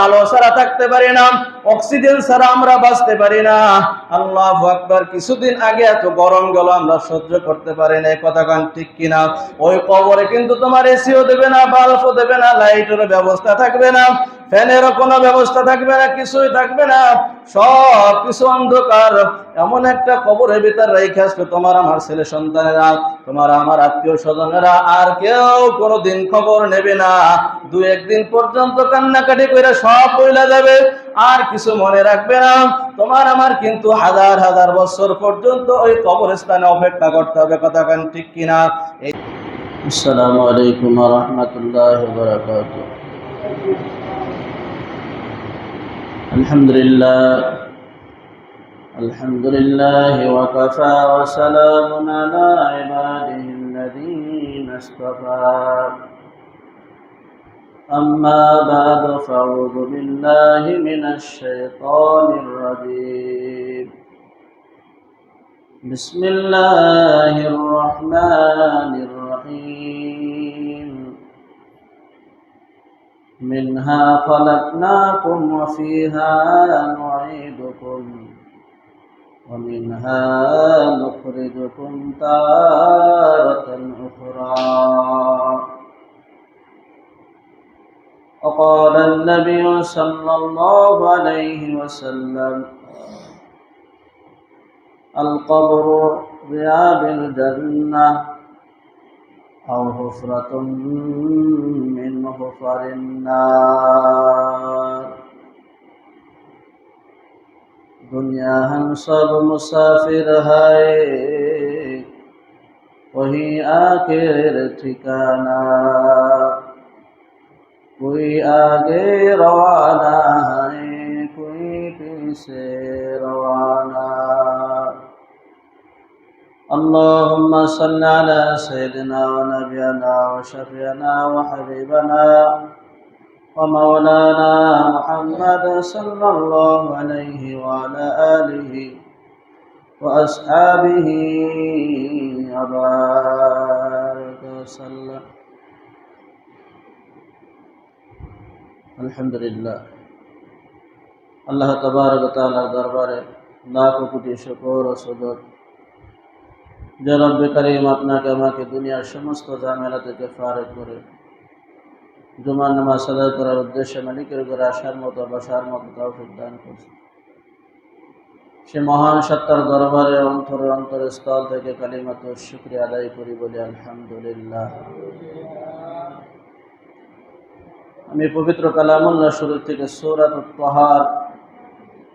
আলো ছাড়া থাকতে পারি না, অক্সিজেন ছাড়া আমরা বাঁচতে পারি না। আল্লাহু আকবার। কিছুদিন আগে এত গরম গেল, আমরা সহ্য করতে পারি না। কথা কান ঠিক কিনা? ওই কবরে কিন্তু তোমার এসিও দেবে না, বাল্বও দেবে না, লাইটের ব্যবস্থা থাকবে না, ফ্যানেরও কোনো ব্যবস্থা থাকবে না, কিছুই থাকবে না, সব কিছু অন্ধকার। এমন একটা কবরের ভিতর রেখে আসবে তোমার আমার ছেলে সন্তানেরা, তোমার আমার আত্মীয় স্বজনেরা, আর কেউ কোনোদিন খবর নেবে না। দু একদিন পর্যন্ত কান্নাকাটি করে সব বইলা যাবে, আর কিছু মনে রাখবে না। তোমার আমার কিন্তু হাজার হাজার বছর পর্যন্ত ওই কবরস্থানে অপেক্ষা করতে হবে। কথা কান ঠিক কিনা? আসসালামু আলাইকুম ওয়া রাহমাতুল্লাহি ওয়া বারাকাতুহু। আলহামদুলিল্লাহি ওয়া কাফা ওয়া সালামুন আলা ইবাদিহিল্লাযীনা ইসতাফা। আম্মা বা'দু ফাআউযু বিল্লাহি মিনাশ শাইতানির রাজীম। বিসমিল্লাহির রাহমানির রহিম। منها خلقناكم وفيها نعيدكم ومنها نخرجكم تارة أخرى. وقال النبي صلى الله عليه وسلم: القبر رياض الجنة أو حفرة من حفر النار. दुनिया हम सब मुसाफिर है, वही आखिर ठिकाना, कोई आगे रवाना है, कोई पीछे रवाना. اللهم صل على سيدنا ونبينا وشفيعنا وحبيبنا ومولانا محمد صلى الله عليه وعلى آله وأصحابه وبارك وسلم. আলহামদুলিল্লাহ, আল্লাহ তাবারক ওয়া তাআলার দরবারে লাখ কোটি শুকর ও সুজুদ যে রব্বে কারীম আপনাকে আমাকে দুনিয়ার সমস্ত ঝামেলা থেকে ফারেক করে জুমার নামাজ আদায় করার উদ্দেশ্যে মালিকের ঘরে আসার মতো বসার মতো তৌফিক দান করছে। সে মহান সত্তার দরবারে অন্তরের স্থল থেকে কালিমাত শুকরিয়া আদায় করি, বলি আলহামদুলিল্লাহ। আমি পবিত্র কালামুল্লাহ শুরু থেকে সূরাতুত তাহার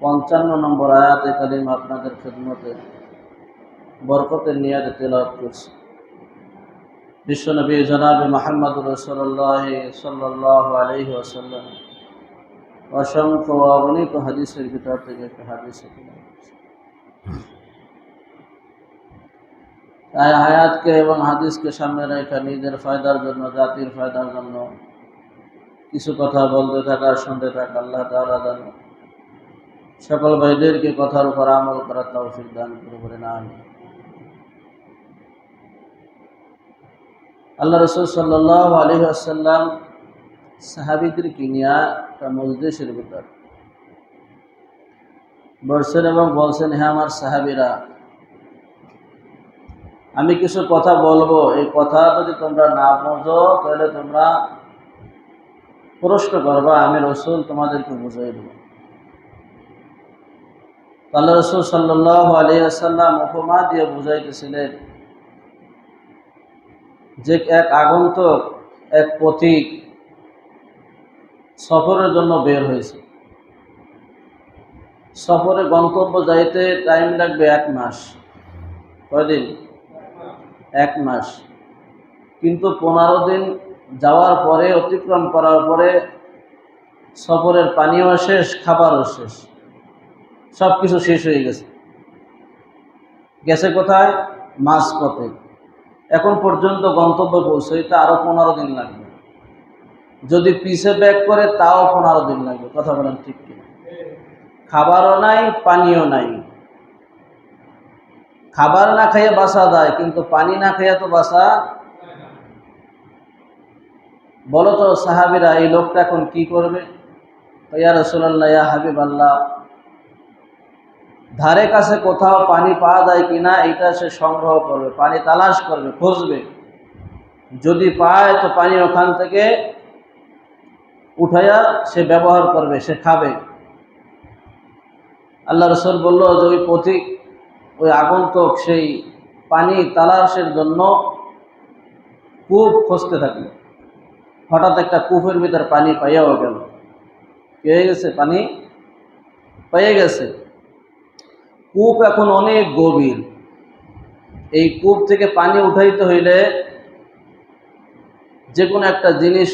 55 নম্বর আয়াতে কালিমা আপনাদের খিদমতে বরকতের নিয়াতে তেলাওয়াত করছি। বিশ্বনবী জনাবে মুহাম্মদুর রাসূলুল্লাহ সাল্লাল্লাহু আলাইহি ওয়াসাল্লাম অসংখ্য অগণিত হাদিসের ভিতর থেকে একটা হাদিস তাই হায়াতকে এবং হাদিসকে সামনে রেখে নিজের ফায়দার জন্য, জাতির ফায়দার জন্য কিছু কথা বলতে থাকা, শুনতে থাকা। আল্লাহ তাআলা যেন সকল ভাইদেরকে কথার উপর আমল করার তৌফিক দান করে বলেন আমিন। আল্লাহ রাসূল সাল্লাল্লাহু আলাইহি ওয়াসাল্লাম সাহাবীদেরকে নিয়ে একটা মজলিসের ভিতর বসছেন এবং বলছেন, হে আমার সাহাবীরা, আমি কিছু কথা বলবো, এই কথা যদি তোমরা না বোঝো তাহলে তোমরা প্রশ্ন করবা, আমি রাসূল তোমাদেরকে বুঝিয়ে দেব। আল্লাহ রাসূল সাল্লাল্লাহু আলাইহি ওয়াসাল্লাম উপমা দিয়ে বুঝাইতেছিলেন যে এক আগন্তুক, এক পথিক সফরের জন্য বের হয়েছে। সফরে গন্তব্য যাইতে টাইম লাগবে 1 মাস। কয়দিন? 1 মাস। কিন্তু 15 দিন যাওয়ার পরে, অতিক্রম করার পরে সফরের পানিও শেষ, খাবারও শেষ, সব কিছু শেষ হয়ে গেছে। গেছে কোথায়? মাঝপথে। এখন পর্যন্ত গন্তব্য পৌঁছাইতে আরো 15 দিন লাগবে। যদি পিছে ব্যাক করে তাও 15 দিন লাগবে। কথা বলেন ঠিক কিনা? খাবারও নাই, পানিও নাই। খাবার না খাইয়ে বাঁচা যায়, কিন্তু পানি না খাইয়ে তো বাঁচা। বলো তো সাহাবীরা, এই লোকটা এখন কি করবে? তো ইয়া রাসূলুল্লাহ, ইয়া হাবিবাল্লাহ, ধারে কাছে কোথাও পানি পাওয়া যায় কিনা এটা সে সংগ্রহ করবে, পানি তালাশ করবে, খুঁজবে। যদি পায় তো পানি ওখান থেকে উঠাইয়া সে ব্যবহার করবে, সে খাবে। আল্লাহ রাসূল বলল যে ওই পথিক, ওই আগন্তুক সেই পানি তালাশের জন্য কূপ খুঁজতে থাকলো। হঠাৎ একটা কূপের ভিতর পানি পাইয়াও গেল। পেয়ে গেছে, পানি পেয়ে গেছে। কূপ এখন অনেক গভীর। এই কূপ থেকে পানি উঠাইতে হইলে যে কোনো একটা জিনিস,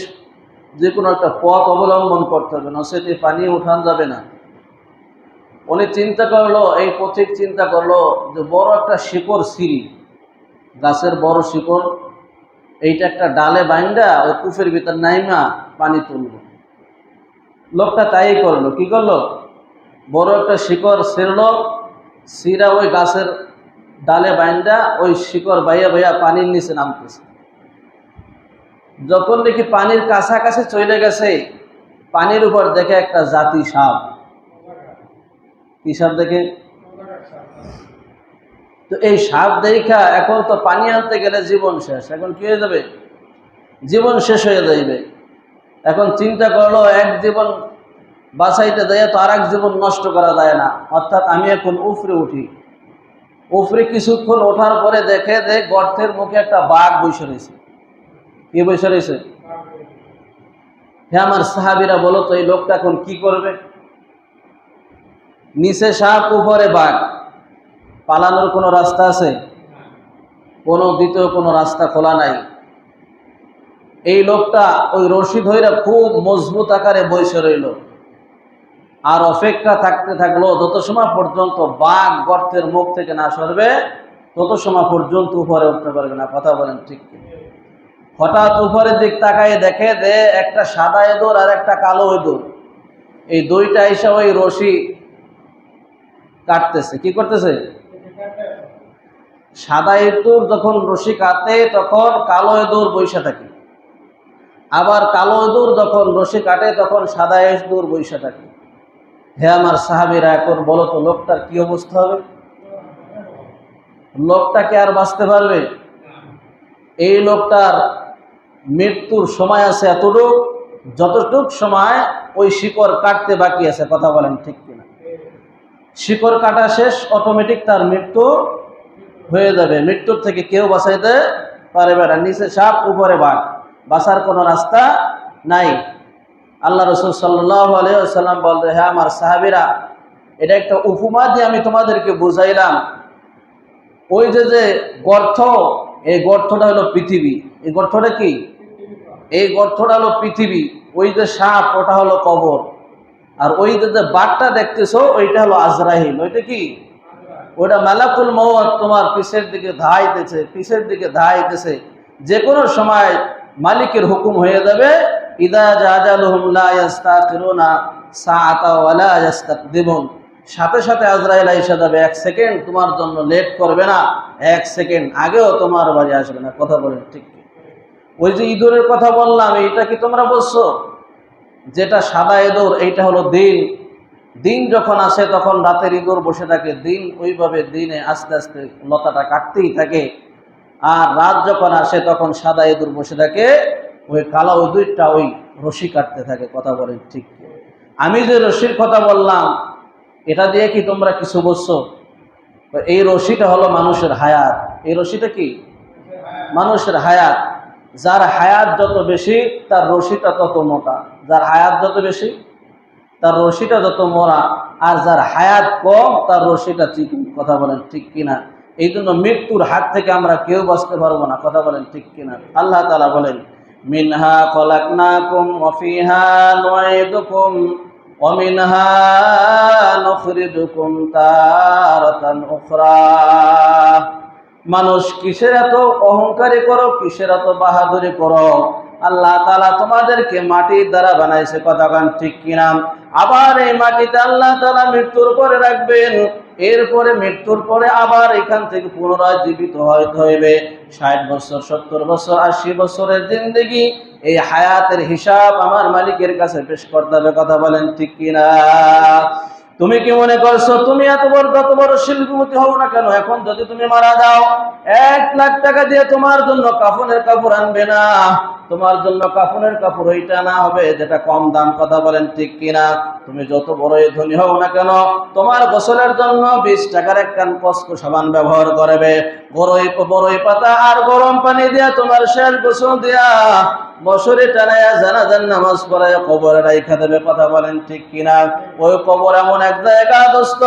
যে কোনো একটা পথ অবলম্বন করতে হবে, নচেত পানি উঠান যাবে না। উনি চিন্তা করলো, এই পথিক চিন্তা করলো যে বড় একটা শিকড় সিঁড়ি, গাছের বড় শিকড়, এইটা একটা ডালে বাইন্দা ওই কূপের ভিতর নাইমা পানি তুললো। লোকটা তাই করলো। কি করলো? বড় একটা শিকড় ছিঁড়লো, সিরা ওই গাছের ডালে বাইন্দা ওই শিকড় বাইয়া বাইয়া পানির নিচে নামতেছে। যখন দেখি পানির কাছাকাছি চলে গেছে, পানির উপর দেখে একটা জাতি সাপ। কি সাপ দেখে? তো এই সাপ দেখা এখন তো পানি আনতে গেলে জীবন শেষ। এখন কি হয়ে যাবে? জীবন শেষ হয়ে যাইবে। এখন চিন্তা করলো, এক জীবন বাঁচাইতে যায় তো আর এক জীবন নষ্ট করা যায় না, অর্থাৎ আমি এখন উপরে উঠি। উপরে কিছুক্ষণ ওঠার পরে দেখে যে গর্তের মুখে একটা বাঘ বসে রয়েছে। কি বসে রয়েছে? হ্যাঁ আমার সাহাবীরা, বলো তো এই লোকটা এখন কি করবে? নিচে সাপ, উপরে বাঘ, পালানোর কোনো রাস্তা আছে? দ্বিতীয় কোনো রাস্তা খোলা নাই। এই লোকটা ওই রশি ধইরা খুব মজবুত আকারে বসে রইল আর অপেক্ষা থাকতে থাকলো যত সময় পর্যন্ত বাঘ গর্তের মুখ থেকে না সরবে তত সময় পর্যন্ত উপরে উঠতে পারবে না। কথা বলেন ঠিক কি? হঠাৎ উপরের দিক তাকায় দেখে যে একটা সাদা ইঁদুর আর একটা কালো ইঁদুর, এই দুইটা এসে ওই রশি কাটতেছে। কি করতেছে? সাদা ইঁদুর যখন রশি কাটে তখন কালো ইঁদুর বইসা থাকে, আবার কালো ইঁদুর যখন রশি কাটে তখন সাদা ইঁদুর বইসা থাকে। হে আমার সাহাবীরা, এখন বলো তো লোকটার কি অবস্থা হবে? লোকটা কি আর বাঁচতে পারবে? এই লোকটার মৃত্যুর সময় আছে এতটুক যতটুক সময় ওই শিকড় কাটতে বাকি আছে। কথা বলেন ঠিক কিনা? শিকড় কাটা শেষ, অটোমেটিক তার মৃত্যু হয়ে যাবে। মৃত্যুর থেকে কেউ বাঁচাইতে পারবে না। নিচে সাপ, উপরে বাঘ, বাঁচার কোনো রাস্তা নাই। আল্লাহ রাসূল সাল্লাল্লাহু আলাইহি ওয়াসাল্লাম বলতে, হ্যাঁ আমার সাহাবীরা, এটা একটা উপমা দিয়ে আমি তোমাদেরকে বুঝাইলাম। ওই যে গর্ত, এই গর্তটা হলো পৃথিবী। এই গর্তটা কি? এই গর্তটা হলো পৃথিবী। ওই যে সাপ, ওটা হলো কবর। আর ওই যে বাঘটা দেখতেছো, ওইটা হলো আজরাইল। ওইটা কি? ওইটা মালাকুল মউত তোমার পিছের দিকে ধাইতেছে, পিছের দিকে ধাইতেছে। যে কোনো সময় মালিকের হুকুম হয়ে যাবে, ইদা জাজালুহুম লা ইস্তাখিরুনা সাআতা ওয়া লা ইস্তাকদিমুন। সাথে সাথে আজরাইল আইসা যাবে, এক সেকেন্ড তোমার জন্য লেট করবে না, এক সেকেন্ড আগেও তোমার বাড়ি আসবে না। কথা বলেন ঠিক? ওই যে ইঁদুরের কথা বললাম, এটা কি তোমরা বলছো? যেটা সাদা ইঁদুর, এইটা হলো দিন। দিন যখন আসে তখন রাতের ইঁদুর বসে থাকে, দিন ওইভাবে দিনে আস্তে আস্তে লতাটা কাটতেই থাকে। আর রাত যখন আসে তখন সাদা ইঁদুর বসে থাকে, ওই কালো ইঁদুরটা ওই রশি কাটতে থাকে। কথা বলেন ঠিক? আমি যে রশির কথা বললাম, এটা দিয়ে কি তোমরা কিছু বুঝছো? এই রশিটা হলো মানুষের হায়াত। এই রশিটা কি? মানুষের হায়াত। যার হায়াত যত বেশি তার রশিটা তত মোটা। যার হায়াত যত বেশি তার রশিটা যত মোটা, আর যার হায়াত কম তার রশিটা চিকন। কথা বলেন ঠিক কিনা? এই জন্য মৃত্যুর হাত থেকে আমরা কেউ বাঁচতে পারবো না। কথা বলেন ঠিক কিনা? আল্লাহ তাআলা বলেন, মিনহা খলাকনাকুম ওয়া ফিহা নুঈদুকুম ওয়া মিনহা নুখরিজুকুম তারাতান উখরা। মানুষ কিসের এত অহংকারী করো, কিসের এত বাহাদুরি করো? আল্লাহ তাআলা তোমাদেরকে মাটির দ্বারা বানাইছে। কথা গান ঠিক কিনা? আবার এই মাটিতে আল্লাহ তাআলা মৃত্যুর পরে রাখবেন। এরপরে মৃত্যুর পরে আবার এখান থেকে পুনরায় জীবিত হইতে হইবে। 60 বছর, 70 বছর, 80 বছরের জিন্দেগি, এই হায়াতের হিসাব আমার মালিকের কাছে পেশ করতে হবে। কথা বলেন ঠিক কিনা? তুমি কি মনে করছো তুমি যত বড় শিল্পপতি হও না কেন, এখন যদি তুমি মারা যাও 1 লাখ টাকা দিয়ে তোমার জন্য কাফনের কাপড় আনবে না? তোমার জন্য কাফনের কাপড় ওইটা না হবে যেটা কম দাম। কথা বলেন ঠিক কিনা? তুমি যত বড়ই ধনী হও না কেন, তোমার গোসলের জন্য 20 টাকার এক কান কসকো সাবান ব্যবহার করবে। বড়ই পাতা আর গরম পানি দিয়া তোমার শেষ গোসল দিয়া বছরে টানায়া জানাজার নামাজ পড়ায় কবরে রাইখা দেবে। কথা বলেন ঠিক কিনা? ওই কবর এমন এক জায়গা দোস্ত,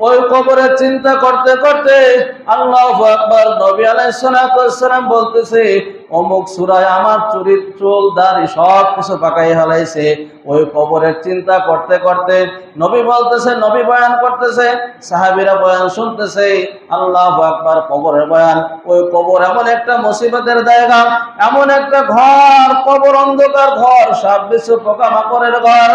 ওই কবরের চিন্তা করতে করতে আল্লাহু আকবার, নবী আলাইহিস সালাতু ওয়াস সালাম বলতেছে অমুক সূরায় আমার চুল দাড়ি সব কিছু পাকাই হালাইছে। ওই কবরের চিন্তা করতে করতে নবী বলতেছে, নবী বয়ান করতেছে, সাহাবীরা বয়ান শুনতেছে। আল্লাহু আকবার, কবরের বয়ান। ওই কবর এমন একটা মুসিবতের জায়গা, এমন একটা ঘর, কবর অন্ধকার ঘর, সাপ বিচ্ছু পোকামাকড়ের ঘর।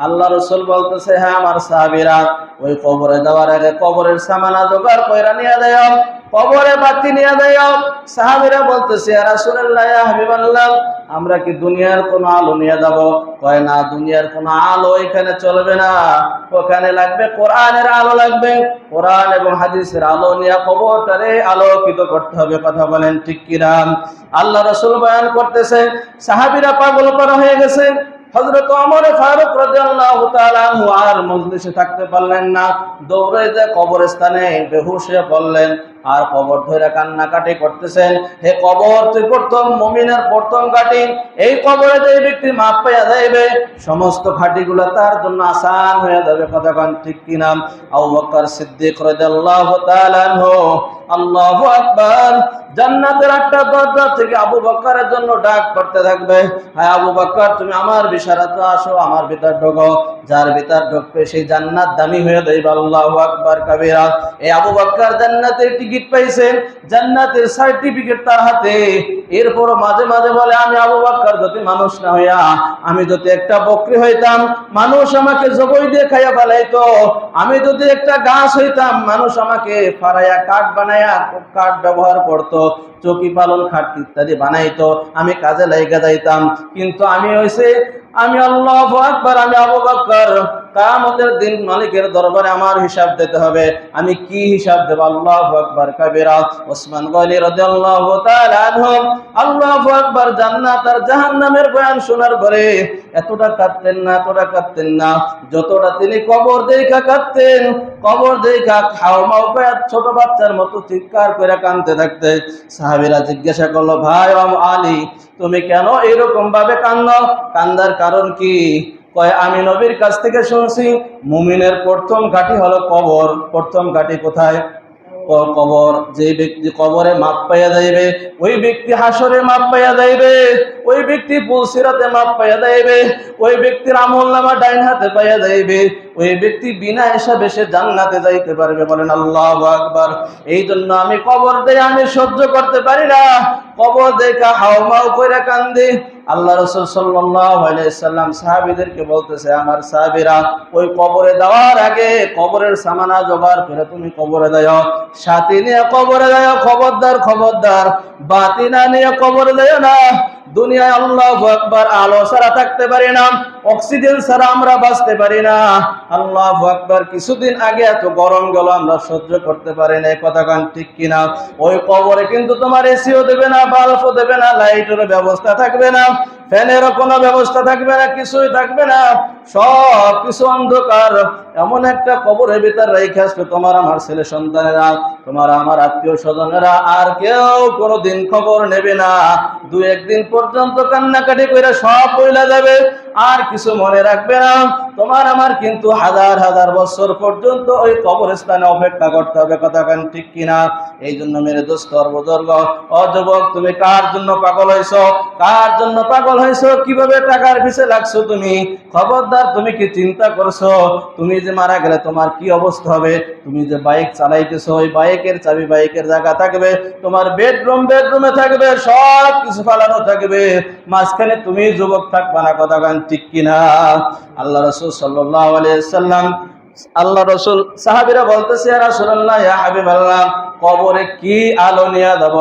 আল্লাহ রাসূল বলতেছে, হ্যাঁ আমার সাহাবীরা, ওই কবরে যাওয়ার আগে কবরের সামানা জোগাড় কইরা নিয়ে যাও, কবরে বাতি নিয়ে যাও। সাহাবীরা বলতেছে, ইয়া রাসূলুল্লাহ, ইয়া হাবিবাল্লাহ, আমরা কি দুনিয়ার কোন আলো নিয়ে যাব? কয় না, দুনিয়ার কোন আলো এখানে চলবে না, ওখানে লাগবে কোরআনের আলো লাগবে। কোরআন এবং হাদিসের আলো নিয়ে কবরটারে আলোকিত করতে হবে। কথা বলেন ঠিক কিনা? আল্লাহ রাসূল বয়ান করতেছে, সাহাবীরা পাগল করা হয়ে গেছে। হযরত ওমর ফারুক রাদিয়াল্লাহু তাআলা আনহু আর মজলিসে থাকতে পারলেন না, দৌড়ে যে কবরস্থানে বেহুশ হয়ে পড়লেন আর কবর ধরে কান্নাকাটি করতেছেন। হে কবর, তুই প্রথম মুমিনের প্রথম ঘাঁটি, এই কবরে যে ব্যক্তি মাপ পাইয়া যাইবে সমস্ত ঘাঁটিগুলো তার জন্য আসান হয়ে যাবে। কথা কোন ঠিক কিনা? আবু বকর সিদ্দিক রাদিয়াল্লাহু তাআলা আনহু, আল্লাহু আকবার, জান্নাতের 8টা দরজা থেকে আবু বকরের জন্য ডাক করতে থাকবে, হ্যাঁ আবু বকর, তুমি আমার বিশারাতে আসো, আমার ভিতর ঢোকো। যার ভিতর ঢুকবে সেই জান্নাত দামি হয়ে যাইবে। আল্লাহু আকবার কাবীরা। এই আবু বকর জান্নাতের টিকিট পাইছে, জান্নাতের সার্টিফিকেট তার হাতে। এরপর মাঝে মাঝে বলে, আমি আবু বকর যদি মানুষ না হইয়া, আমি যদি একটা বকরি হইতাম, মানুষ আমাকে জবাই দিয়ে খাইয়া ফেলাইতো। আমি যদি একটা গাছ হইতাম, মানুষ আমাকে ফাড়াইয়া কাঠ বানাইয়া কাঠ ব্যবহার করতো, চকি পালন খাট ইত্যাদি বানাইতো, আমি কাজে লাইগা যাইতাম। কিন্তু আমি আল্লাহু আকবার, আমি আবু বকর, কিয়ামতের দিন মালিকের দরবারে আমার হিসাব দিতে হবে। আমি কি হিসাব দেব? আল্লাহু আকবার কাবীরা। ওসমান গনি রাদিয়াল্লাহু তাআলা আনহু, আল্লাহু আকবার, জান্নাত আর জাহান্নামের বয়ান শোনার পরে এতটা কাঁদতেন না যতটা তিনি কবর দেখা কাঁদতেন। কবর দেখা খাওয়ামাও করে ছোট বাচ্চার মতো চিৎকার করে কাঁদতে থাকতে। সাহাবীরা জিজ্ঞাসা করলো, ভাই আলী, তুমি কেন এরকম ভাবে কাঁদো? কান্দার কারণ কি? কয়, আমি নবীর কাছ থেকে শুনছি মুমিনের প্রথম ঘাঁটি হলো কবর। প্রথম ঘাঁটি কোথায়? কবর। যে ব্যক্তি কবরে মাপ পাইয়া যাইবে, ওই ব্যক্তি হাসরে মাপ পাইয়া যাইবে, ওই ব্যক্তি পুলসিরাতে মাপ পাইয়া যাইবে, ওই ব্যক্তির আমলনামা ডাইন হাতে পাইয়া যাইবে, ওই ব্যক্তি বিনা হিসাবে সে জান্নাতে যাইতে পারবে। বলেন আল্লাহু আকবার। এই জন্য আমি কবর দিয়ে আমি সহ্য করতে পারি না, কবর দেখা হাওমাও কইরা কান্দি। আল্লাহ রাসূল সাল্লাল্লাহু আলাইহি সাল্লাম সাহাবীদেরকে বলতেছে, আমার সাহাবীরা, ওই কবরে দেওয়ার আগে কবরের সামানা জোগাড় করে তুমি কবরে দাও, সাথে নিয়ে কবরে দাও। খবরদার বাতি না নিয়ে কবরে দাও না। দুনিয়ায় আল্লাহু আকবার আলো ছাড়া থাকতে পারি না, অক্সিজেন ছাড়া আমরা বাঁচতে পারি না। আল্লাহু আকবার, কিছুদিন আগে এত গরম গেল আমরা সহ্য করতে পারি না। কথা কান ঠিক কিনা? ওই কবরে কিন্তু তোমার এসিও দেবে না, বাল্বও দেবে না, লাইটের ব্যবস্থা থাকবে না, ফ্যানেরও কোনো ব্যবস্থা থাকবে না, কিছুই থাকবে না, সব কিছু অন্ধকার। এমন একটা কবরের ভিতর রেখে আসবে তোমার আমার ছেলে সন্তানেরা, তোমার আমার আত্মীয় স্বজনেরা, আর কেউ কোনোদিন খবর নেবে না। 2-1 দিন পর্যন্ত কান্নাকাটি করে সব বইলা যাবে, আর কিছু মনে রাখবে না। তোমার আমার কিন্তু হাজার বছর পর্যন্ত ওই কবরস্থানে অপেক্ষা করতে হবে। কথা কান ঠিক কিনা? এই জন্য মেরে দোস্ত বুজুর্গ, ও যুবক, তুমি কার জন্য পাগল হইছো? কার জন্য পাগল হইছো? কিভাবে টাকার পিছে লাগছো তুমি? খবরদার, তুমি কি চিন্তা করছো তুমি যে মারা গেলে তোমার কি অবস্থা হবে? তুমি যে বাইক চালাইতেছো, ওই বাইকের চাবি বাইকের জায়গা থাকবে, তোমার বেডরুমে থাকবে, সব কিছু ফালানো থাকবে, মাঝখানে তুমি যুবক থাকবা না। কথা গান ঠিক কিনা? আল্লাহ রাসূল সাল্লাল্লাহু আলাইহি সাল্লাম আল্লাহ রসুল সাহাবীরা বলতেছে, ইয়া রাসূলুল্লাহ, ইয়া হাবিবাল্লাহ, কবরে কি আলো নিয়ে দেব?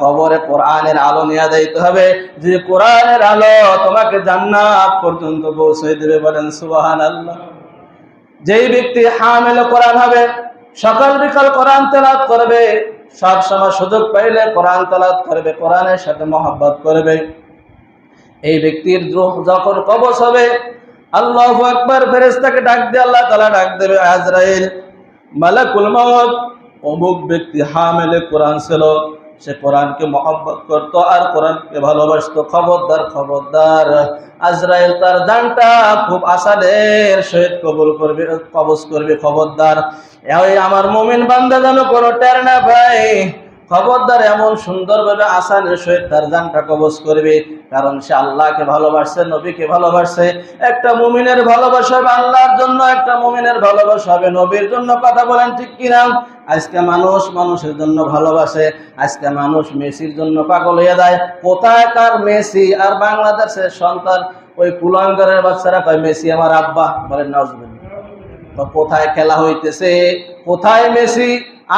কবরে কোরআনের আলো নিয়ে দিতে হবে, যে কোরআনের আলো তোমাকে জান্নাত পর্যন্ত পৌঁছে দেবে। বলেন সুবহানাল্লাহ। যেই ব্যক্তি হামিলে কোরআন হবে, সকাল বিকাল কোরআন তেলাওয়াত করবে, সব সময় সুযোগ পাইলে কোরআন তেলাওয়াত করবে, কোরআনের সাথে মহব্বত করবে, এই ব্যক্তির রূহ যখন কবজ হবে, আল্লাহু আকবার, ফেরেশতাকে ডাক দিয়ে আল্লাহ তাআলা ডাক দেবে, আজরাইল, মালাকুল মউত, অমুক ব্যক্তি হামিলে কোরআন ছিল, সে কোরআনকে মহব্বত করত আর কোরআনকে ভালোবাসতো, খবরদার খবরদার, আজরাইল তার জানটা খুব আসানের সহিত কবজ করবে, খবরদার। এই আমার মুমিন বান্দা যেন কোনো টের না পায়, খবরদার, এমন সুন্দরভাবে আসানের সহিত তার জানটা কবজ করবে, কারণ সে আল্লাহকে ভালোবাসছে, নবীকে ভালোবাসছে। একটা মুমিনের ভালোবাসা হবে আল্লাহর জন্য, একটা মুমিনের ভালোবাসা হবে নবীর জন্য। কথা বলেন ঠিক কিনা? আজকে মানুষ মানুষের জন্য ভালোবাসে, আজকে মানুষ মেসির জন্য পাগল হয়ে যায়। কোথায় কার মেসি? আর বাংলাদেশের সন্তান ওই কুলাঙ্গারের বাচ্চারা কয় মেসি আমার আব্বা। বলেন নাউজুবিল্লাহ। তো কোথায় খেলা হইতেছে, কোথায় মেসি?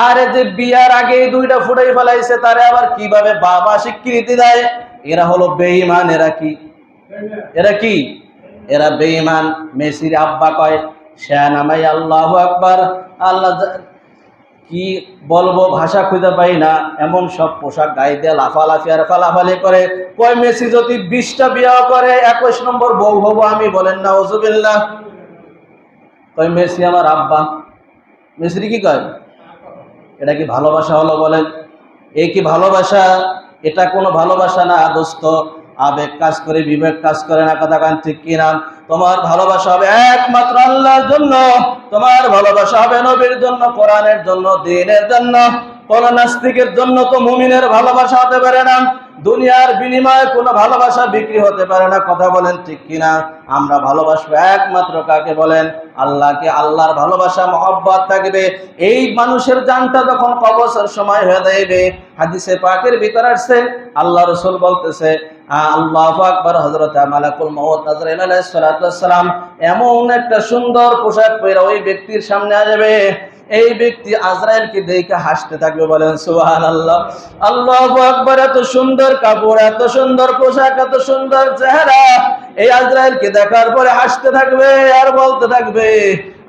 আর যে বিয়ার আগে দুইটা ফুটাই ফেলাইছে, তারে আবার কিভাবে বাবা স্বীকৃতি দেয়? এরা হলো বেঈমান। এরা কি? এরা বেঈমান। মেসির আব্বা কয় শানামাই আল্লাহু আকবার। আল্লাহ কি বলবো, ভাষা খুঁজে পাই না, এমন সব পোশাক গায়ে দিয়ে লাফালাফি আর ফালাফালি করে। কয় মেসি যদি 20টা বিয়া করে 21 নম্বর বউ হবো আমি। বলেন নাউজুবিল্লাহ। কয় মেসি আমার আব্বা। মেসির কি কয়? এটা কি ভালোবাসা হলো? বলেন, এই কি ভালোবাসা? এটা কোনো ভালোবাসা না দোস্ত। আবেগ কাজ করে, বিবেক কাজ করে না। কথা কান ঠিক কিনা? তোমার ভালোবাসা হবে একমাত্র আল্লাহর জন্য, তোমার ভালোবাসা হবে নবীর জন্য, কোরআনের জন্য, দ্বীনের জন্য। কোন নাস্তিকের জন্য তো মুমিনের ভালোবাসা হতে পারে না। দুনিয়ার বিনিময়ে কোনো ভালোবাসা বিক্রি হতে পারে না। কথা বলেন ঠিক কিনা? আমরা ভালোবাসবো একমাত্র কাকে? বলেন আল্লাহকে। আল্লাহর ভালোবাসা মহব্বত থাকবে। এই মানুষের জানটা যখন কবজের সময় হয়ে যাবে, হাদিসে পাকের ভিতর আসছে, আল্লাহ রাসূল বলতেছে, আল্লাহু আকবার, হযরত মালাকুল মউত আজরাইল আলাইহিস সালাতু ওয়াস সালাম এমন একটা সুন্দর পোশাক পরে ওই ব্যক্তির সামনে আসবে, এই ব্যক্তি আজরাইলকে দেখে হাসতে থাকবে। বলেন সুবহানাল্লাহ। আল্লাহু আকবার। এত সুন্দর কাপড়, এত সুন্দর পোশাক, এত সুন্দর চেহারা, এই আজরাইলকে দেখার পরে হাসতে থাকবে আর বলতে থাকবে,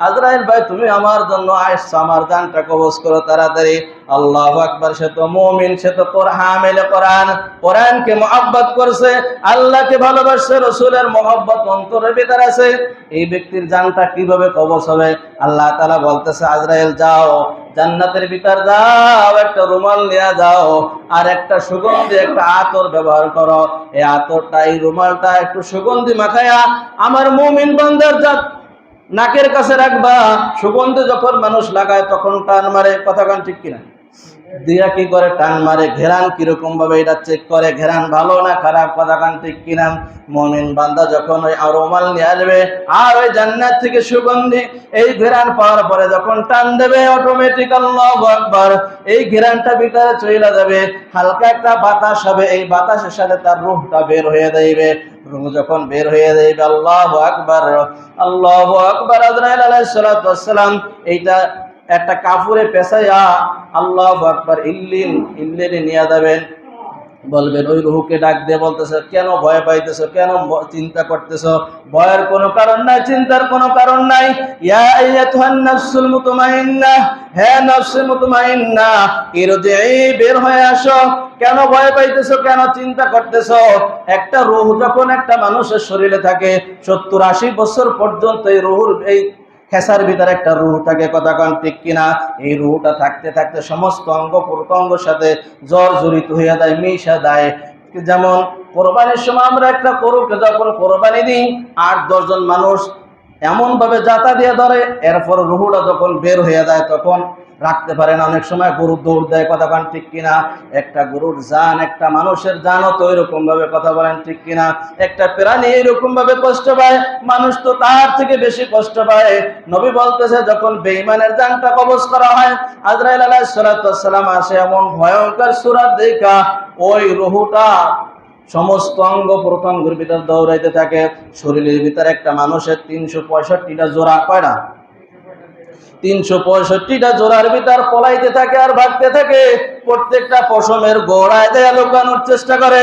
আজরাইল ভাই তুমি আমার জন্য আসছো, আমার জানটা কবজ করো তাড়াতাড়ি। আল্লাহু আকবার। সে তো মুমিন, সে তো হামিলে কোরআন, কোরআনকে মহব্বত করছে, আল্লাহকে ভালোবাসছে, রাসূলের মহব্বত অন্তরের ভিতরে আছে। এই ব্যক্তির জানটা কিভাবে কবজ হবে? আল্লাহ তাআলা বলতেছে, আজরাইল যাও, জান্নাতের ভিতর যাও, একটা রুমাল নিয়ে যাও, আর একটা সুগন্ধি, একটা আতর ব্যবহার করো। এই আতরটা, এই রুমালটা একটু সুগন্ধি মাখায়া আমার মুমিন বান্দার নাকের কাছে রাখবা। সুগন্ধি যখন মানুষ লাগায় তখন টান মারে। কথা কান ঠিক কিনা? দিয়া কি করে? টান মারে। ঘেরান কিরকম ভাবে এটা চেক করে, ঘেরান ভালো না খারাপ। কথা কান ঠিক কিনা? মুমিন বান্দা যখন ওই রুমাল নিয়ে আসবে আর ওই জান্নাত থেকে সুগন্ধি, এই ঘেরান পাওয়ার পরে যখন টান দেবে, অটোমেটিক আল্লাহু আকবার, এই ঘেরানটা ভিতরে চলে যাবে, হালকা একটা বাতাস হবে, এই বাতাসের সাথে তার রূহটা বের হয়ে যাবে। রূহ যখন বের হয়ে যাবে, আল্লাহু আকবার, আল্লাহু আকবার, আজরাইল আলাইহিস সালাতু ওয়াস সালাম এইটা একটা কাপড়ে পেঁচাইয়া আল্লাহু আকবার ইল্লিনে নিয়ে যাবেন। বলবেন, ওই রূহকে ডাক দিয়ে বলতেছে, কেন ভয় পাইতেছো, কেন চিন্তা করতেছো? ভয়ের কোনো কারণ নাই, চিন্তার কোনো কারণ নাই। ইয়া আইয়াতুহান নাফসুল মুতমাইন্নাহ, হে নফসে মুতমাইন্নাহ, ইরজিই, বের হয়ে আসো। কেন ভয় পাইতেছো, কেন চিন্তা করতেছো? একটা রূহ যখন একটা মানুষের শরীরে থাকে 70-80 বছর পর্যন্ত এই রূহর এই খেসার ভিতরে একটা রূহ থাকে। কথা কান ঠিক কিনা? এই রূহটা থাকতে থাকতে সমস্ত অঙ্গ প্রত্যঙ্গের সাথে জড়িত হয়ে যায়, মিশা যায়। যেমন কোরবানির সময় আমরা একটা গরুকে যখন কোরবানি দিই, 8-10 জন মানুষ এমন ভাবে জাতা দিয়ে ধরে, এরপর রূহটা যখন বের হয়ে যায় তখন রাখতে পারে না। অনেক সময় গরু দৌড় দেয়। কথা বলেন ঠিক কিনা? একটা গরুর জান, একটা মানুষের জানও তো এরকম ভাবে। কথা বলেন ঠিক কিনা? একটা প্রাণী এরকম ভাবে কষ্ট পায়, মানুষ তো তার থেকে বেশি কষ্ট পায়। নবী বলতেছে, যখন বেঈমানের জানটা কবজ করা হয়, আজরাইল আলাইহিস সালাতু ওয়াস সালাম আসে, এমন ভয়ঙ্কর সূরা দেখা ওই রূহটা সমস্ত অঙ্গ প্রত্যঙ্গের ভিতর দৌড়াইতে থাকে। শরীরের ভিতরে একটা মানুষের 365টা জোড়া, কয়টা? 365টা জোড়ার ভিতর পলাইতে থাকে আর ভাগতে থাকে, প্রত্যেকটা পশমের গোড়ায় দেয়া লুকানোর চেষ্টা করে।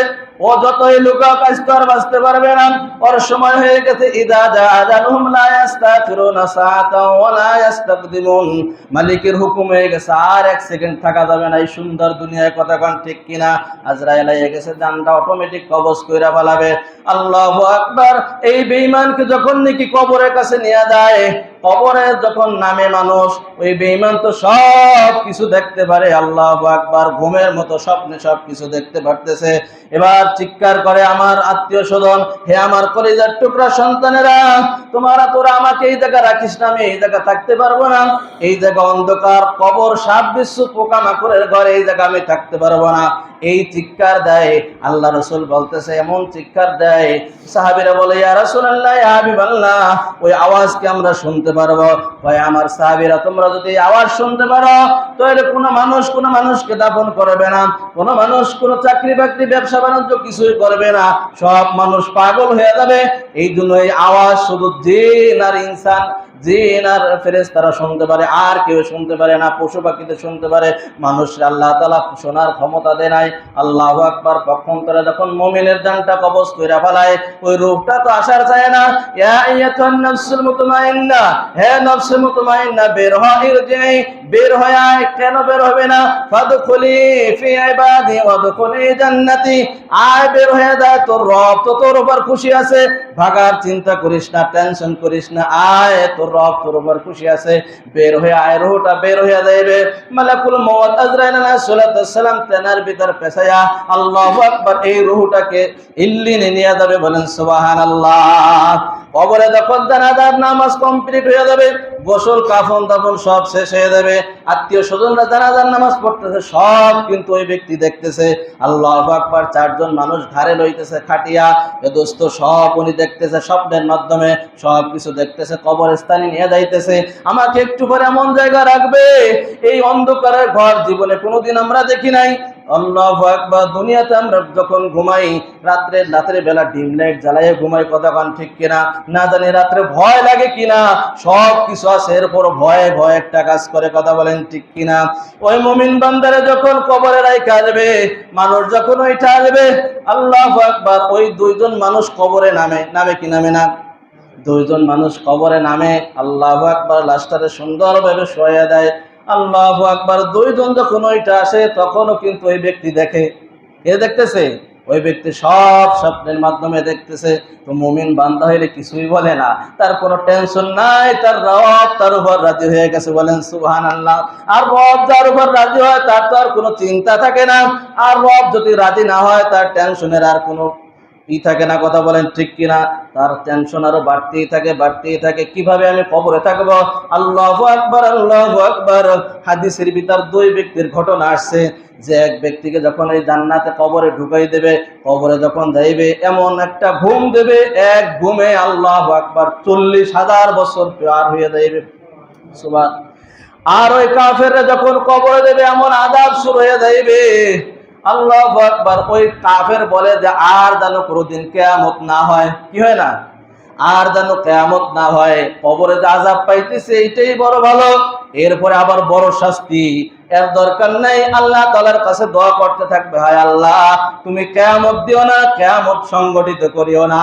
ও যতই লুকাও কাজ তো আর বাঁচতে পারবে না, ওর সময় হয়ে গেছে। ইদা জা আজালুহুম লা ইস্তাখিরুনা সাআতাও ওয়া লা ইস্তাকদিমুন, মালিকের হুকুম হয়ে গেছে, আর 1 সেকেন্ড থাকা যাবে না এই সুন্দর দুনিয়ায়। কথা কোন ঠিক কিনা? আজরাইল এসে গেছে, জানটা অটোমেটিক কবজ কইরা ফেলাবে। আল্লাহু আকবার। এই বেঈমানকে যখন নাকি কবরের কাছে নিয়ে যায়, কবরে যখন নামে মানুষ, ওই বেঈমান তো সব কিছু দেখতে পারে। আল্লাহু আকবার। ঘুমের মতো স্বপ্নে সব কিছু দেখতে পারতেছে। এবার চিৎকার করে, আমার আত্মীয় স্বজন, হে আমার কলিজার টুকরা সন্তানেরা, তোরা আমাকে এই জায়গা রাখিস না, আমি এই জায়গা থাকতে পারবো না। এই জায়গা অন্ধকার, কবর, সাপ বিচ্ছু, পোকামাকড়ের ঘর, এই জায়গা আমি থাকতে পারবো না। এই চিৎকার দেয়। আল্লাহ রাসূল বলতেছে, এমন চিৎকার দেয়, সাহাবীরা বলে, ইয়া রাসূলুল্লাহ, ইয়া হাবিবাল্লাহ, ওই আওয়াজ কি আমরা শুনতে পারবো? ভাই আমার সাহাবীরা, তোমরা যদি আওয়াজ শুনতে পারো তাহলে কোনো মানুষকে দাফন করবে না, কোনো মানুষ কোনো চাকরি বাকরি ব্যবসা বাণিজ্য কিছুই করবে না, সব মানুষ পাগল হয়ে যাবে। এই জন্য এই আওয়াজ শুধু জিন আর ইনসান, জিন আর ফেরেশতারা শুনতে পারে, আর কেউ শুনতে পারে না। পশু পাখিতে শুনতে পারে, মানুষের আল্লাহ তাআলা শোনার ক্ষমতা দেয় নাই। আল্লাহু আকবার। পক্ষান্তরে যখন মুমিনের জানটা কবজ কইরা ফেলায়, ওই রূহটা তো আসার চায় না। ইয়া আইয়াতুন নাফসুল মুতমাইন্না, হে নফসে মুতমাইন্না, বের হ, ইরজিই, বের হয়ে আয়। কেন বের হবে না? ফাদখুলি ফি ইবাদি ওয়াদখুলি জান্নাতি, আয়, বের হয়ে যায়। তোর রব তো তোর উপর খুশি আছে, ভাগার চিন্তা করিস না, টেনশন করিস না, আয়, তোর রব তোর উপর খুশি আছে, বের হয়ে আয়। রূহটা বের হয়ে যাবে। মালাকুল মউত আজরাইল আলাইহিস সালাম তেনার ভিতর পেছায়া, আল্লাহু আকবার, এই রূহটাকে ইল্লিনে নিয়ে যাবে। বলেন সুবহানাল্লাহ। কবরে যখন জানাজার নামাজ কমপ্লিট হয়ে যাবে, গোসল কাফন দাফন সব শেষ হয়ে যাবে, আত্মীয় স্বজনরা জানাজার নামাজ পড়তেছে, সব কিন্তু ওই ব্যক্তি দেখতেছে। আল্লাহু আকবার। 4 জন মানুষ ঘাড়ে লইতেছে খাটিয়া, এ দোস্ত সব উনি দেখতেছে, স্বপ্নের মাধ্যমে সব কিছু দেখতেছে। কবরস্থানে নিয়ে যাইতেছে, আমাকে একটু পরে এমন জায়গা রাখবে, এই অন্ধকারের ঘর জীবনে কোনোদিন আমরা দেখি নাই। আল্লাহু আকবার। দুনিয়াতে আমরা যখন ঘুমাই, রাত্রে বেলা ডিম লাইট জ্বালাইয়ে ঘুমাই। কথা কান ঠিক কিনা? না জানি রাত্রে ভয় লাগে কিনা, সব কিছু আছে, এরপর ভয়ে ভয়ে একটা কাজ করে। কথা বলেন ঠিক কিনা? ওই মুমিন বান্দারে যখন কবরে রাইখা আসবে, মানুষ যখন ওইটা আসবে, আল্লাহু আকবার, ওই 2 জন মানুষ কবরে নামে কি নামে না? 2 জন মানুষ কবরে নামে। আল্লাহু আকবার। লাশটারে সুন্দরভাবে শোয়া দেয়। আল্লাহু আকবার। 2 জন যখন ওইটা আসে, তখনও কিন্তু ওই ব্যক্তি দেখে। কে দেখতেছে? ওই ব্যক্তি সব স্বপ্নের মাধ্যমে দেখতেছে। তো মুমিন বান্দা হইলে কিছুই বলে না, তার কোনো টেনশন নাই, তার রব তার উপর রাজি হয়ে গেছে। বলেন সুবহানাল্লাহ। আর রব যার উপর রাজি হয়, তার তো আর কোনো চিন্তা থাকে না। আর রব যদি রাজি না হয়, তার টেনশনের আর কোনো থাকে না। কথা বলেন ঠিক কিনা? তার টেনশন আরো বাড়তেই থাকে। কিভাবে আমি কবরে থাকবো? আল্লাহু আকবার, আল্লাহু আকবার। হাদিসের ভিতর 2 ব্যক্তির ঘটনা আসছে, যে এক ব্যক্তিকে যখন এই জান্নাতে কবরে ঢুকাই দেবে, কবরে যখন যাইবে, এমন একটা ঘুম দেবে, এক ঘুমে আল্লাহু আকবার 40,000 বছর পার হয়ে যাইবে। সুবহান। আর ওই কাফেররা যখন কবরে দেবে, এমন আযাব শুরু হয়ে যাইবে, আল্লাহু আকবার। ওই কাফের বলে যে, আর যেন কোনোদিন কিয়ামত না হয়। কি হয় না? আর যেন কিয়ামত না হয়, কবরে যে আযাব পাইতেছে এইটাই বড় ভালো, এরপরে আবার বড় শাস্তি এর দরকার নাই। আল্লাহ তাআলার কাছে দোয়া করতে থাকবে, হায় আল্লাহ, তুমি কিয়ামত দিও না, কিয়ামত সংগঠিত করিও না।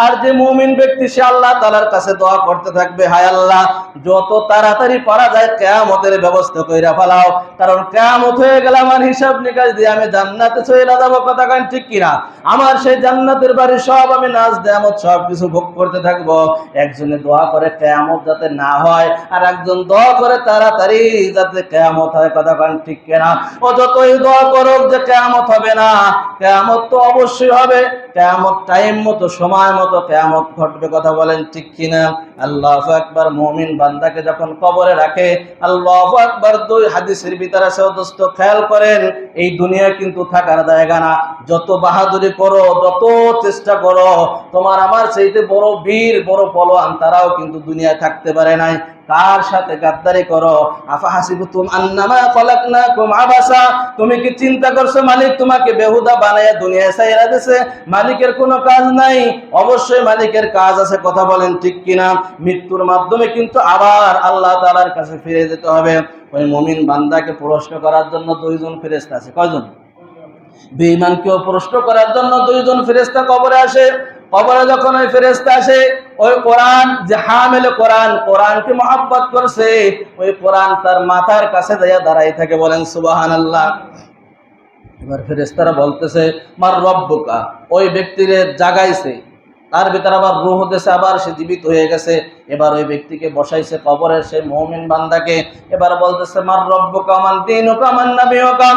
আর যে মুমিন ব্যক্তি, সে আল্লাহ তাআলার কাছে দোয়া করতে থাকবে, হায় আল্লাহ, যত তাড়াতাড়ি পারা যায় কিয়ামতের ব্যবস্থা কইরা ফেলাও, কারণ কিয়ামত হয়ে গেলে আমার হিসাব নিকাশ দিয়ে আমি জান্নাতে চলে যাব। কথা কান ঠিক কিনা? আমার সেই জান্নাতের বাড়ি সব আমি নাজ নেয়ামত সব কিছু ভোগ করতে থাকবো। একজনে দোয়া করে কিয়ামত যাতে না হয়, আর একজন দোয়া করে তাড়াতাড়ি যাতে কিয়ামত হয়। কথা কান ঠিক কিনা? ও যতই দোয়া করুক যে কিয়ামত হবে না, কিয়ামত তো অবশ্যই হবে। কিয়ামত টাইম মতো, সময় মতো কিয়ামত ঘটবে। কথা বলেন ঠিক কিনা? আল্লাহু আকবার। মুমিন বান্দাকে যখন কবরে রাখে, আল্লাহু আকবার, 2 হাদিসের ভিতরে আছে, দোস্ত খেয়াল করেন, এই দুনিয়া কিন্তু থাকার জায়গা না। যত বাহাদুরি করো, যত চেষ্টা করো, তোমার আমার চাইতে বড় বীর, বড় পলোয়ান, তারাও কিন্তু দুনিয়ায় থাকতে পারে নাই। কার সাথে গাদ্দারি করো? আফা হাসিবতুম আন্নামা খলাকনাকুম আবাসা, তুমি কি চিন্তা করছো মালিক তোমাকে বেহুদা বানায়া দুনিয়ায় ছাইরা দিয়েছে? মালিকের কোনো কাজ নাই, অবশ্যই মালিকের কাজ আছে। কথা বলেন ঠিক কিনা? মৃত্যুর মাধ্যমে কিন্তু আবার আল্লাহ তাআলার কাছে ফিরে যেতে হবে। ওই মুমিন বান্দাকে প্রশ্ন করার জন্য দুইজন ফেরেশতা আছে। কয়জন? বেঈমানকেও প্রশ্ন করার জন্য দুইজন ফেরেশতা কবরে আসে। কবরে যখন ওই ফেরেশতা আসে, ওই কোরআন যে হামিল কোরআন, কোরআনকে মহব্বত করছে, ওই কোরআন তার মাথার কাছে যাইয়া দাঁড়াই থাকে। বলেন সুবহানাল্লাহ। এবার ফেরেশতারা বলতেছে মার রব্বুকা, ওই ব্যক্তিরে জাগাইছে, তার ভিতরে আবার রূহ দেশে, আবার সে জীবিত হয়ে গেছে। এবার ওই ব্যক্তিকে বসাইছে কবরের সেই মুমিন বান্দাকে। এবার বলতেছে মার রব্বুকা মান দীনুকা মান নাবিয়ুকা,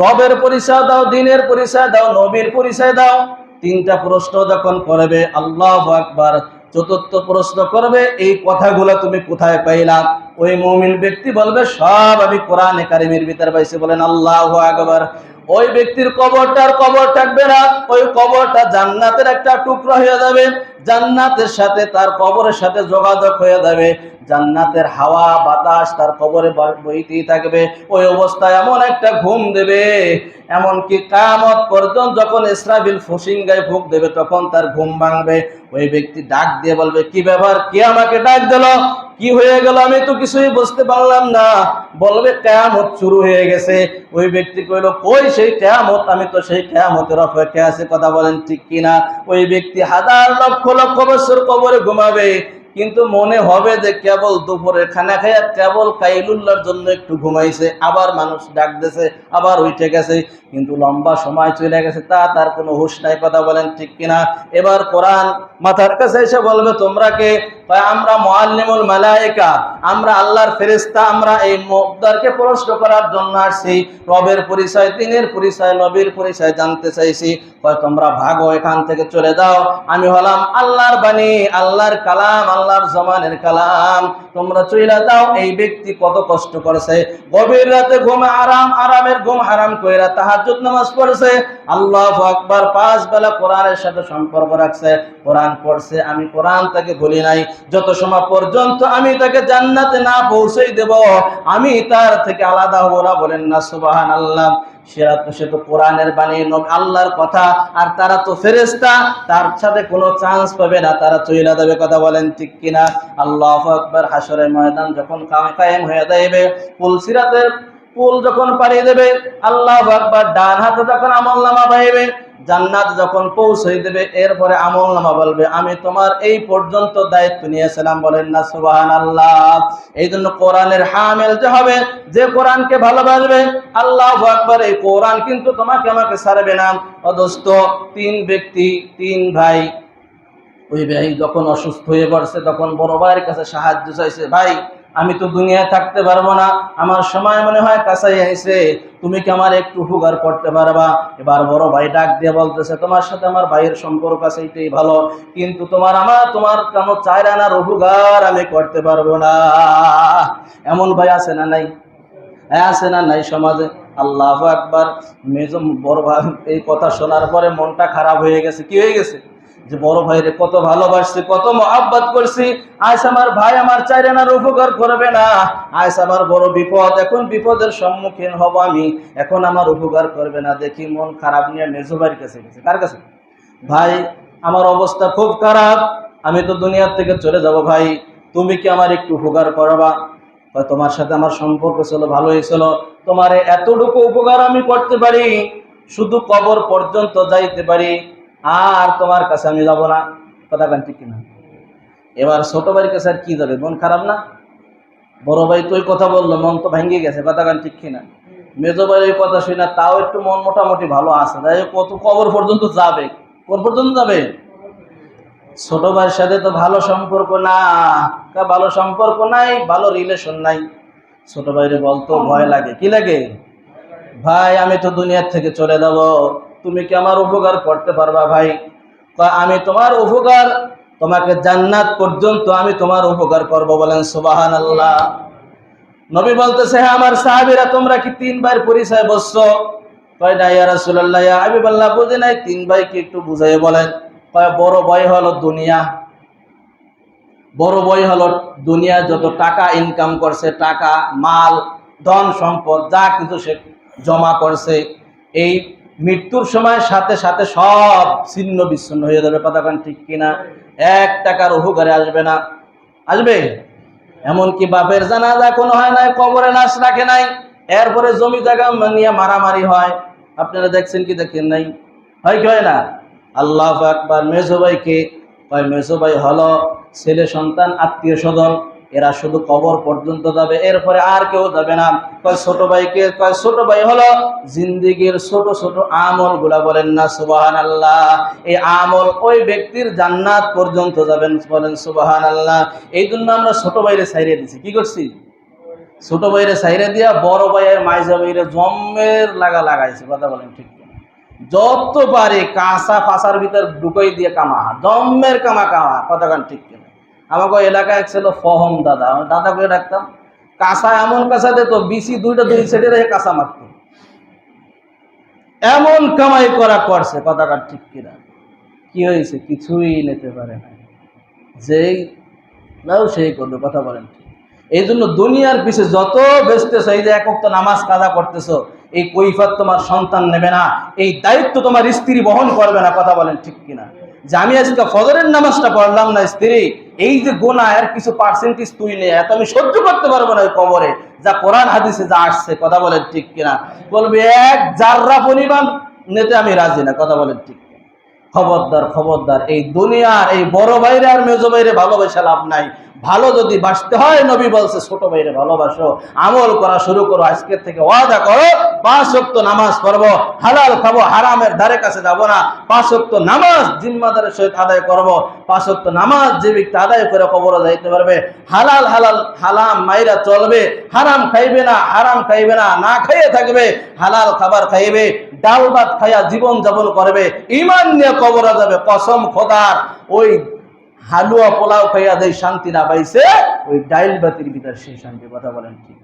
রবের পরিচয় দাও, দিনের পরিচয় দাও, নবীর পরিচয় দাও। তিনটা প্রশ্ন যখন করবে, আল্লাহু আকবার, চতুর্থ প্রশ্ন করবে এই কথাগুলো তুমি কোথায় পাইলা? ওই মুমিন ব্যক্তি বলবে সব আমি কোরআনে কারিমের ভিতরে পাইছি। বলেন আল্লাহু আকবার। ওই ব্যক্তির কবরটার কবর থাকবে না, ওই কবরটা জান্নাতের একটা টুকরা হয়ে যাবে। জান্নাতের সাথে তার কবরের সাথে যোগাযোগ হয়ে যাবে। জান্নাতের হাওয়া বাতাস তার কবরে বইতেই থাকবে। ওই অবস্থায় এমন একটা ঘুম দেবে, এমনকি কিয়ামত পর্যন্ত যখন ইসরাফিল ফুসিঙ্গায় ফুঁক দেবে তখন তার ঘুম ভাঙবে। ওই ব্যক্তি ডাক দিয়ে বলবে কি ব্যাপার, কে আমাকে ডাক দিল, কি হয়ে গেল, আমি তো কিছুই বুঝতে পারলাম না। বলবে কিয়ামত শুরু হয়ে গেছে। ওই ব্যক্তি কইল কই সেই কিয়ামত, আমি তো সেই কিয়ামতের অপেক্ষায় আছি। কথা বলেন ঠিক কিনা? ওই ব্যক্তি হাজার লক্ষ লক্ষ বছর কবরে ঘুমাবে, কিন্তু মনে হবে যে কেবল দুপুরে খানা খাইয়া কেবল কাইলুল্লাহর জন্য একটু ঘুমাইছে, আবার মানুষ ডাক দিয়েছে, আবার উঠে গেছে, কিন্তু লম্বা সময় চলে গেছে, তার কোনো হুঁশ নাই। কথা বলেন ঠিক কিনা? এবার কোরআন মাথার কাছে এসে বলবে তোমরা কে? আমরা মুআল্লিমুল মালায়েকা, আমরা আল্লাহর ফেরেশতা, আমরা এই মুদ্দারকে প্রশ্ন করার জন্য আসছি। রবের পরিচয়, দিনের পরিচয়, নবীর পরিচয় জানতে চাইছি। তোমরা ভাগো, এখান থেকে চলে যাও। আমি হলাম আল্লাহর বাণী, আল্লাহর কালাম, আল্লাহর জমানের কালাম। তোমরা চলে যাও। এই ব্যক্তি কত কষ্ট করেছে, গভীর রাতে ঘুম আরামের ঘুম হারাম কইরা তাহাজ্জুদ নামাজ পড়ছে, আল্লাহু আকবার, 5 বেলা কোরআনের সাথে সম্পর্ক রাখছে, কোরআন পড়ছে। আমি কোরআন তাকে ভুলি নাই। যত সময় পর্যন্ত আমি তাকে জান্নাতে না পৌঁছেই দেব, আমি তার থেকে আলাদা হব না। বলেন না সুবহানাল্লাহ। সে তো কোরআনের বাণী, আল্লাহর কথা, আর তারা তো ফেরেশতা, তার সাথে কোনো চান্স পাবে না, তারা চলে যাবে। কথা বলেন ঠিক কিনা? আল্লাহু আকবার। হাশরের ময়দান যখন কায়েম হয়ে যাবে, পুলসিরাতের পুল যখন পাড়ি দেবে, আল্লাহু আকবার, ডান হাতে যখন আমলনামা পাইবে, জান্নাত যখন পৌঁছে দেবে, এরপরে আমলনামা বলবে আমি তোমার এই পর্যন্ত দায়িত্ব নিয়েছিলাম। বলেন না সুবহানাল্লাহ। এই জন্য কোরআনের হামিল যে হবে, যে কোরআনকে ভালোবাসবে, আল্লাহু আকবার, এই কোরআন কিন্তু তোমাকে আমাকে ছাড়বে না। ও দোস্ত, 3 ব্যক্তি, 3 ভাই, ওই ভাই যখন অসুস্থ হয়ে পড়ছে তখন বড় ভাইয়ের কাছে সাহায্য চাইছে। ভাই আমি তো দুনিয়ায় থাকতে পারবো না, আমার সময় মনে হয় কাছাই আইছে, তুমি কি আমার একটু উপকার করতে পারবা? এবার বড় ভাই ডাক দিয়ে বলতেছে তোমার সাথে আমার ভাইয়ের সম্পর্ক আছে, এটাই ভালো, কিন্তু তোমার কোনো 4 আনার উপকার আমি করতে পারবো না। এমন ভাই আছে না নাই? হ্যাঁ, আছে না নাই সমাজে? আল্লাহু আকবার। বড় ভাই এই কথা শোনার পরে মনটা খারাপ হয়ে গেছে। কি হয়ে গেছে? যে বড় ভাইরে কত ভালোবাসছি, কত মহব্বত করছি, আজ আমার ভাই আমার 4 আনার উপকার করবে না, আজ আমার বড় বিপদ, এখন বিপদের সম্মুখীন হব আমি, এখন আমার উপকার করবে না। দেখি মন খারাপ নিয়ে মেজো ভাইয়ের কাছে গেছে। কার কাছে? ভাই আমার অবস্থা খুব খারাপ, আমি তো দুনিয়ার থেকে চলে যাব, ভাই তুমি কি আমার একটু উপকার করবা? তোমার সাথে আমার সম্পর্ক ছিল, ভালোই ছিল, তোমার এতটুকু উপকার আমি করতে পারি, শুধু কবর পর্যন্ত যাইতে পারি, আর তোমার কাছে আমি যাব না। কথা গান ঠিক কিনা? এবার ছোট ভাইয়ের কাছে আর কি যাবে? মন খারাপ না? বড় ভাই তো ওই কথা বললো, মন তো ভেঙে গেছে। কথা গান ঠিক কিনা? মেজো ভাই ওই কথা শুনে তাও একটু মন মোটামুটি ভালো আছে, তাই কত কবর পর্যন্ত যাবে। কবর পর্যন্ত যাবে। ছোট ভাইয়ের সাথে তো ভালো সম্পর্ক না, ভালো সম্পর্ক নাই, ভালো রিলেশন নাই। ছোট ভাইরে বলতো ভয় লাগে। কি লাগে? ভাই আমি তো দুনিয়ার থেকে চলে যাব, তুমি কি আমার উপকার করতে পারবা? ভাই আমি তোমার উপকার, তোমাকে জান্নাত পর্যন্ত আমি তোমার উপকার করব। বলেন সুবহানাল্লাহ। নবী বলতেছে হ্যাঁ আমার সাহাবীরা তোমরা কি 3 ভাইয়ের পরিচয় বুঝছো? কয় না ইয়া রাসূলুল্লাহ, ইয়া হাবিবাল্লাহ, বুঝি নাই। 3 ভাইকে একটু বুঝাইয়ে বলেন। কয় বড় ভাই হলো দুনিয়া, বড় ভাই হলো দুনিয়া যত টাকা ইনকাম করছে, টাকা মাল ধন সম্পদ যা কিছু সে জমা করছে, এই মৃত্যুর সময় সাথে সাথে সব ছিন্ন বিচ্ছিন্ন হয়ে যাবে। কথা কান ঠিক কিনা? 1 টাকার উপকারে আসবে না। আসবে? এমনকি বাপের জানাজা কোনো হয় নাই, কবরে লাশ রাখে নাই, এরপরে জমি জায়গা নিয়ে মারামারি হয়। আপনারা দেখছেন কি দেখেন নাই? হয় কি হয় না? আল্লাহু আকবার। মেজো ভাইকে কয় মেজো ভাই হলো ছেলে সন্তান আত্মীয় স্বজন, এরা শুধু কবর পর্যন্ত যাবে, এরপরে আর কেউ যাবে না। কয় ছোট ভাইকে কয় ছোট ভাই হলো জিন্দেগীর ছোট ছোট আমল গুলা, বলেন না সুবহানাল্লাহ। এই আমল ওই ব্যক্তির জান্নাত পর্যন্ত যাবেন, বলেন সুবহানাল্লাহ। এই জন্য আমরা ছোট ভাইরে ছাইরে দিছি। কি করছি? ছোট ভাইরে ছাইরে দিয়া বড় ভাইয়ের মাইজা ভাইরে জম্মের লাগাইছে। কথা বলেন ঠিক কিনা? যত পারে কাঁচা ফাঁসার ভিতর ঢুকাই দিয়ে কামা, জম্মের কামা। কথা কান ঠিক কিনা? আমাকে এলাকায় ছিল ফহম দাদা, আমি দাদা করে রাখতাম। কাঁচা এমন কাঁচা দিত, বিসি দুই সাইডে রেখে কাঁচা মারত। এমন কামাই করছে। কথা কান ঠিক কিনা? কি হয়েছে? কিছুই নিতে পারে না। যেই নাও সেই করবে। কথা বলেন ঠিক? এই জন্য দুনিয়ার পিছে যত ব্যস্তেছ, এই যে 1 ওয়াক্ত নামাজ কাজা করতেছো, এই কৈফিয়ত তোমার সন্তান নেবে না, এই দায়িত্ব তোমার স্ত্রী বহন করবে না। কথা বলেন ঠিক কিনা? যে আমি আজকে ফজরের নামাজটা পড়লাম না, স্ত্রী এই যে গোনা এর কিছু পার্সেন্টেজ তুই নে, এত আমি সহ্য করতে পারবো না ওই কবরে, যা কোরআন হাদিসে যা আসছে। কথা বলেন ঠিক কিনা? বলবে 1 জাররা পরিমাণ নিতে আমি রাজি না। কথা বলেন ঠিক? খবরদার খবরদার, এই দুনিয়ার এই বড় ভাইরে আর মেজো ভাইরে ভালোবাসা লাভ নাই। ভালো যদি বাসতে হয়, নবী বলছে ছোট ভাইরে ভালোবাসো, আমল করা শুরু করো। আজকের থেকে ওয়াদা করো 5 ওয়াক্ত নামাজ পড়বো, হালাল খাবো, হারামের ধারে কাছে যাব না। 5 ওয়াক্ত নামাজ জিম্মাদারের সহিত আদায় করবো। 5 ওয়াক্ত নামাজ যে ব্যক্তি আদায় করে কবরে যাইতে পারবে, হালাল হালাম মাইরা চলবে, হারাম খাইবে না, না খাইয়ে থাকবে, হালাল খাবার খাইবে, ডাল ভাত খাইয়া জীবন যাপন করবে, ঈমান নিয়ে কবরে যাবে। কসম খোদার, ওই হালুয়া পোলাও খাইয়া যেই শান্তি না পাইছে, ওই ডাইল বাতির ভিতর সেই শান্তি। কথা বলেন ঠিক?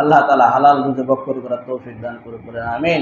আল্লাহ তাআলা হালাল রুজি বরকত করার তৌফিক দান করে। আমিন।